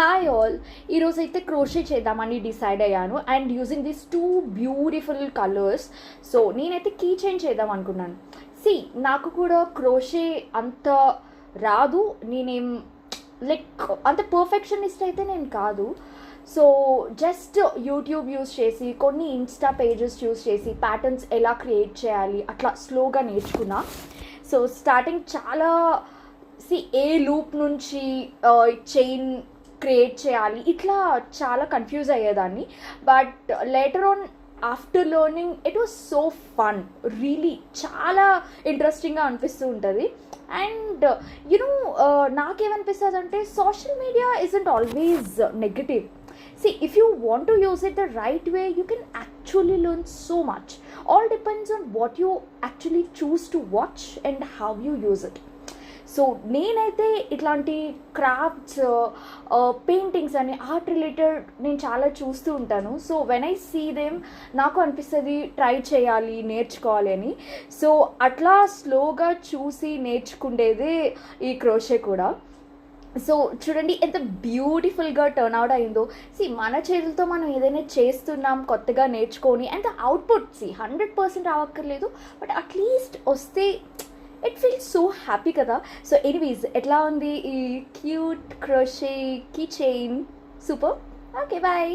Hi all, ఈరోజైతే crochet చేద్దామని decide అయ్యాను and using these two beautiful colours. So నేనైతే కీ చైన్ చేద్దాం అనుకున్నాను. నాకు కూడా క్రోషే అంత రాదు, నేనేం లైక్ అంత పర్ఫెక్షనిస్ట్ అయితే నేను కాదు. సో జస్ట్ యూట్యూబ్ యూస్ చేసి కొన్ని ఇన్స్టా పేజెస్ యూస్ చేసి ప్యాటర్న్స్ ఎలా క్రియేట్ చేయాలి అట్లా స్లోగా నేర్చుకున్నా. సో స్టార్టింగ్ చాలా ఏ లూప్ నుంచి చైన్ క్రియేట్ చేయాలి ఇట్లా చాలా కన్ఫ్యూజ్ అయ్యేదాన్ని. But later on after learning it was so fun, really చాలా ఇంట్రెస్టింగ్గా అనిపిస్తూ ఉంటుంది. అండ్ యునో నాకేమనిపిస్తుంది అంటే social media isn't always negative. If you want to use it the right way, you can actually learn so much. All depends on what you actually choose to watch and how you use it. So నేనైతే ఇట్లాంటి crafts, paintings అని art related నేను చాలా చూస్తూ ఉంటాను. So when I see them నాకు అనిపిస్తుంది try చేయాలి, నేర్చుకోవాలి అని. సో అట్లా స్లోగా చూసి నేర్చుకునేదే ఈ క్రోషే కూడా. సో చూడండి ఎంత బ్యూటిఫుల్గా టర్న్ అవుట్ అయిందో. మన చేతులతో మనం ఏదైనా చేస్తున్నాం కొత్తగా నేర్చుకొని, అండ్ ద అవుట్పుట్ 100% రావక్కర్లేదు, బట్ అట్లీస్ట్ వస్తే ఇట్ ఫీల్స్ సో హ్యాపీ కదా. సో ఎనీవేస్, ఎట్లా ఉంది ఈ cute crochet key chain? Super. Okay, bye.